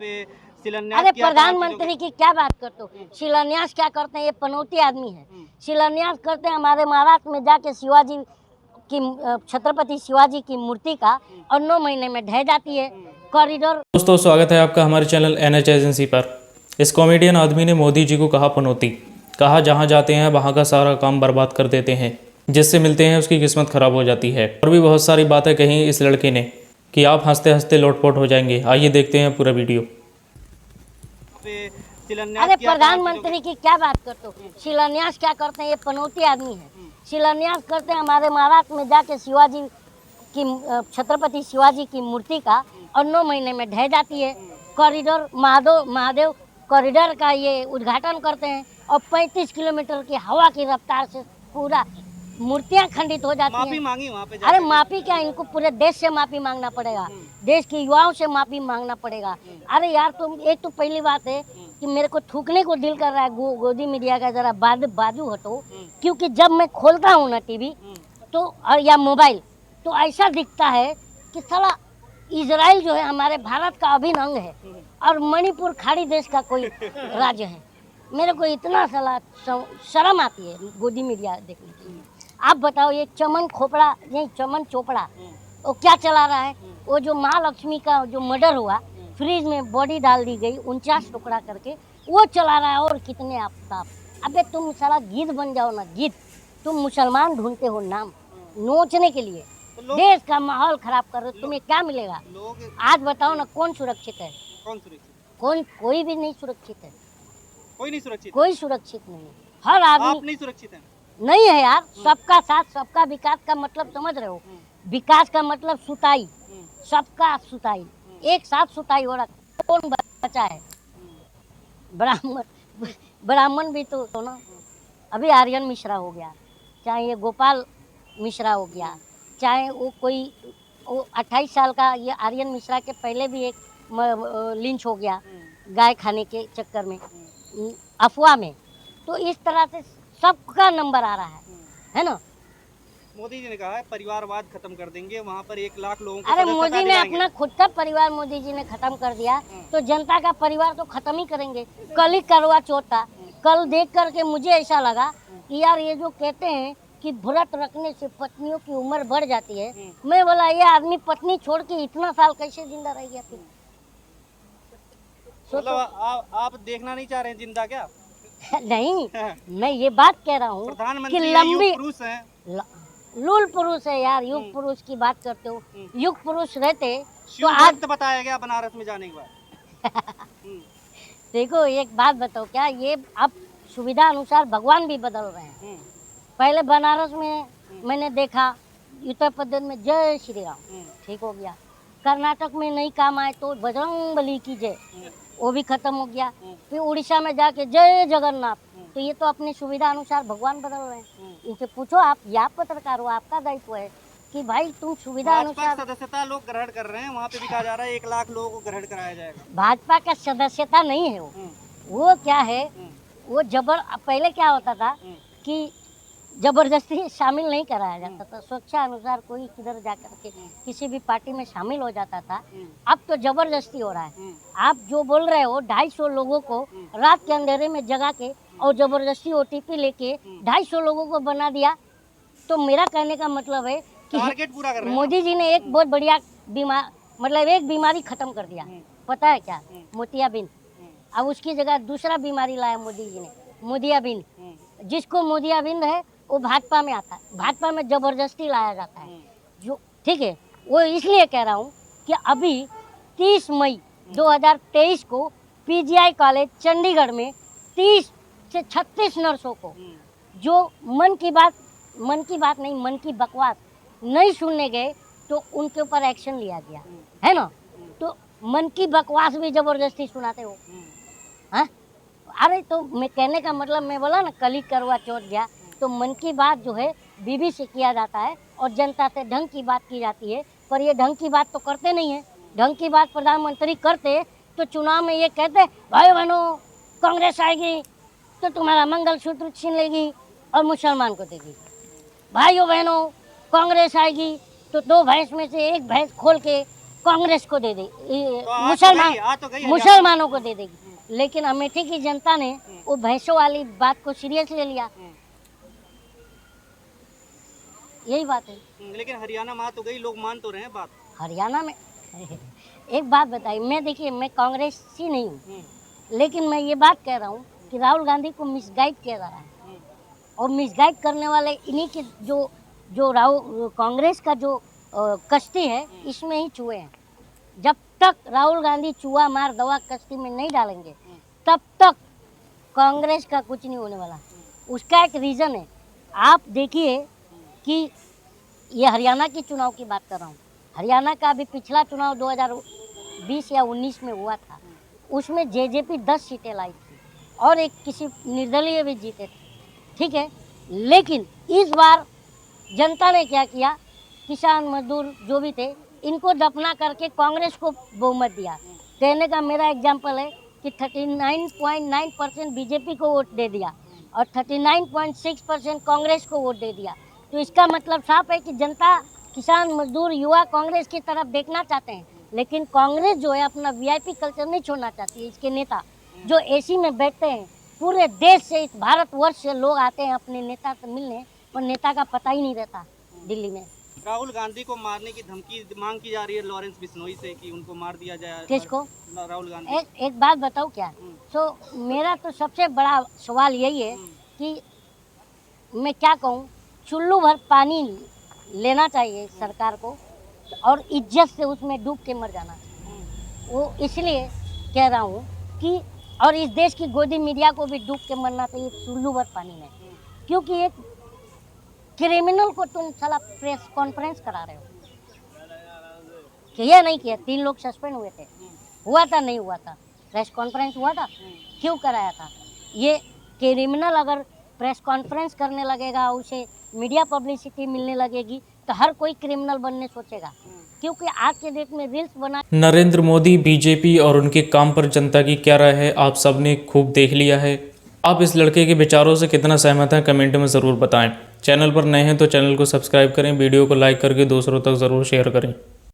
पे शिलान्यास अरे किया था प्रधानमंत्री की क्या बात करते हो? शिलान्यास क्या करते हैं? ये पनौती आदमी है। शिलान्यास करते हैं हमारे महाराष्ट्र में जाके शिवाजी की छत्रपति शिवाजी की मूर्ति का, और 9 महीने में ढह जाती है कॉरिडोर। दोस्तों, स्वागत है आपका हमारे चैनल NH एजेंसी पर। इस कॉमेडियन आदमी ने मोदी जी को कहा पनौती, कहा जहां जाते हैं वहां का सारा काम बर्बाद कर देते हैं, जिससे मिलते हैं उसकी किस्मत खराब हो जाती है। और भी बहुत सारी बातें कही इस लड़के ने कि आप हंसते हंसते लोटपोट हो जाएंगे। आइए देखते हैं पूरा वीडियो। पे शिलान्यास अरे किया था प्रधानमंत्री की क्या बात करते हो? शिलान्यास क्या करते हैं? ये पनौती आदमी है। शिलान्यास करते हैं हमारे महाराष्ट्र में जाके शिवाजी की छत्रपति शिवाजी की मूर्ति का, और 9 महीने में ढह जाती है कॉरिडोर। महादेव कॉरिडोर का ये उद्घाटन करते हैं, और 35 किलोमीटर की हवा की रफ्तार से पूरा मूर्तियां खंडित हो जाती माफी हैं। मांगी वहाँ पे अरे माफी क्या, इनको पूरे देश से माफी मांगना पड़ेगा, देश के युवाओं से माफी मांगना पड़ेगा। अरे यार, तुम एक तो पहली बात है कि मेरे को थूकने को दिल कर रहा है। गोदी मीडिया का जरा बाजू हटो, क्योंकि जब मैं खोलता हूँ ना टीवी तो या मोबाइल, तो ऐसा दिखता है कि साला इजराइल जो है हमारे भारत का अभिन्न अंग है, और मणिपुर खाड़ी देश का कोई राज्य है। मेरे को इतना साला शर्म आती है गोदी मीडिया देखने के लिए। आप बताओ, ये चमन खोपड़ा नहीं, चमन चोपड़ा, वो क्या चला रहा है? वो जो महालक्ष्मी का जो मर्डर हुआ, फ्रीज में बॉडी डाल दी गई 49 टुकड़ा करके, वो चला रहा है। और कितने आफ्ताब। अबे तुम साला गिद्ध बन जाओ ना, गिद्ध। तुम मुसलमान ढूंढते हो नाम नोचने के लिए, देश का माहौल खराब कर रहे हो। तुम्हें क्या मिलेगा? आज बताओ ना, कौन सुरक्षित है? कौन सुरक्षित? कोई भी नहीं सुरक्षित है। कोई नहीं सुरक्षित? कोई सुरक्षित नहीं है। हर आदमी आप नहीं सुरक्षित हैं? नहीं है यार। सबका साथ सबका विकास का मतलब समझ रहे हो? विकास का मतलब सुताई, सबका सुताई, एक साथ सुताई हो रहा। कौन बचा है? ब्राह्मण भी तो ना। अभी आर्यन मिश्रा हो गया, चाहे ये गोपाल मिश्रा हो गया, चाहे वो कोई 28 साल का ये आर्यन मिश्रा के पहले भी एक लिंच हो गया गाय खाने के चक्कर में, अफवाह में। तो इस तरह से सबका नंबर आ रहा है ना। मोदी जी ने कहा है परिवारवाद खत्म कर देंगे, वहाँ पर 1 लाख लोगों को अरे सदस्यता मोदी ने दिलाएंगे। अपना खुद का परिवार मोदी जी ने खत्म कर दिया, तो जनता का परिवार तो खत्म ही करेंगे। कल ही करवा चौथ था, कल देख करके मुझे ऐसा लगा कि यार ये जो कहते हैं कि व्रत रखने से पत्नियों की उम्र बढ़ जाती है, मैं बोला ये आदमी पत्नी छोड़ के इतना साल कैसे जिंदा रह गया? फिर मतलब आप देखना नहीं चाह रहे हैं जिंदा क्या? नहीं, मैं ये बात कह रहा हूँ कि प्रधानमंत्री लंबी पुरुष हैं। लूल पुरुष है यार। युग पुरुष की बात करते हो, युग पुरुष रहते तो शिव आज भक्त बताया गया बनारस में जाने के बाद। देखो एक बात बताओ, क्या ये अब सुविधा अनुसार भगवान भी बदल रहे हैं? पहले बनारस में मैंने देखा, उत्तर प्रदेश में जय श्री राम ठीक हो गया, कर्नाटक में नहीं काम आए तो बजरंग बली की जय, वो भी खत्म हो गया। फिर उड़ीसा में जाके जय जगन्नाथ। तो ये तो अपनी सुविधा अनुसार भगवान बदल रहे हैं। इनसे पूछो, आप या पत्रकार हो, आपका दायित्व है कि भाई तुम सुविधा अनुसार। सदस्यता लोग ग्रहण कर रहे हैं, वहाँ पे भी कहा जा रहा है 1 लाख लोगों को ग्रहण कराया जाएगा। भाजपा का सदस्यता नहीं है वो क्या है, वो पहले क्या होता था कि जबरदस्ती शामिल नहीं कराया जाता था, स्वेच्छा अनुसार कोई किधर जाकर के किसी भी पार्टी में शामिल हो जाता था। अब तो जबरदस्ती हो रहा है। आप जो बोल रहे हो 250 लोगों को रात के अंधेरे में जगा के और जबरदस्ती OTP लेके 250 लोगों को बना दिया, तो मेरा कहने का मतलब है कि टारगेट पूरा कर रहे हैं। मोदी जी ने एक बहुत बढ़िया एक बीमारी खत्म कर दिया। पता है क्या? मोतियाबिंद। अब उसकी जगह दूसरा बीमारी लाया मोदी जी ने, मोदियाबिंद। जिसको मोदियाबिंद है वो भाजपा में आता है, भाजपा में जबरदस्ती लाया जाता है जो, ठीक है। वो इसलिए कह रहा हूँ कि अभी 30 मई 2023 को PGI कॉलेज चंडीगढ़ में 30 से 36 नर्सों को जो मन की बात नहीं, मन की बकवास नहीं सुनने गए, तो उनके ऊपर एक्शन लिया गया है ना। तो मन की बकवास भी जबरदस्ती सुनाते हो, हाँ? अरे तो मैं कहने का मतलब, मैं बोला ना कल ही करवा चौथ गया, तो मन की बात जो है बीबी से किया जाता है और जनता से ढंग की बात की जाती है। पर ये ढंग की बात तो करते नहीं है। ढंग की बात प्रधानमंत्री करते तो चुनाव में ये कहते भाई बहनों कांग्रेस आएगी तो तुम्हारा मंगलसूत्र छीन लेगी और मुसलमान को देगी। भाइयों बहनों कांग्रेस आएगी तो 2 भैंस में से एक भैंस खोल के कांग्रेस को दे देगी, तो आ तो गई मुसलमानों को दे देगी। लेकिन अमेठी की जनता ने वो भैंसों वाली बात को सीरियस ले लिया। यही बात है। लेकिन हरियाणा में आ तो गई, लोग मान तो रहे हैं बात। हरियाणा में एक बात बताइए, मैं देखिए मैं कांग्रेसी नहीं हूँ, लेकिन मैं ये बात कह रहा हूँ कि राहुल गांधी को मिसगाइड किया जा रहा है, और मिसगाइड करने वाले इन्हीं के जो राहुल कांग्रेस का जो कश्ती है इसमें ही चूहे हैं। जब तक राहुल गांधी चूहा मार दवा कश्ती में नहीं डालेंगे तब तक कांग्रेस का कुछ नहीं होने वाला। उसका एक रीज़न है, आप देखिए कि ये हरियाणा के चुनाव की बात कर रहा हूँ। हरियाणा का अभी पिछला चुनाव 2020 या 19 में हुआ था, उसमें जेजेपी 10 सीटें लाई थी और एक किसी निर्दलीय भी जीते थे, ठीक है। लेकिन इस बार जनता ने क्या किया, किसान मजदूर जो भी थे इनको दफना करके कांग्रेस को बहुमत दिया। कहने का मेरा एग्जाम्पल है कि 39.9% बीजेपी को वोट दे दिया और 39.6% कांग्रेस को वोट दे दिया। तो इसका मतलब साफ है कि जनता, किसान मजदूर, युवा कांग्रेस की तरफ देखना चाहते हैं। लेकिन कांग्रेस जो है अपना वीआईपी कल्चर नहीं छोड़ना चाहती है। इसके नेता जो एसी में बैठते हैं, पूरे देश से, इस भारतवर्ष से लोग आते हैं अपने नेता से मिलने, पर नेता का पता ही नहीं रहता दिल्ली में। राहुल गांधी को मारने की धमकी मांग की जा रही है लॉरेंस बिश्नोई से कि उनको मार दिया जाए। किसको? राहुल गांधी। एक बात बताओ क्या, तो मेरा तो सबसे बड़ा सवाल यही है कि मैं क्या कहूँ, चुल्लू भर पानी लेना चाहिए सरकार को और इज्जत से उसमें डूब के मर जाना चाहिए। वो इसलिए कह रहा हूँ कि, और इस देश की गोदी मीडिया को भी डूब के मरना चाहिए चुल्लू भर पानी में, क्योंकि एक क्रिमिनल को तुम साला प्रेस कॉन्फ्रेंस करा रहे हो। किया नहीं किया, 3 लोग सस्पेंड हुए थे, हुआ था नहीं हुआ था, प्रेस कॉन्फ्रेंस हुआ था, क्यों कराया था? ये क्रिमिनल अगर प्रेस कॉन्फ्रेंस करने लगेगा, उसे मीडिया पब्लिसिटी मिलने लगेगी, तो हर कोई क्रिमिनल बनने सोचेगा, क्योंकि आज के डेट में रील्स बना। नरेंद्र मोदी, बीजेपी और उनके काम पर जनता की क्या राय है आप सबने खूब देख लिया है। आप इस लड़के के विचारों से कितना सहमत हैं कमेंट में ज़रूर बताएं। चैनल पर नए हैं तो चैनल को सब्सक्राइब करें, वीडियो को लाइक करके दूसरों तक ज़रूर शेयर करें।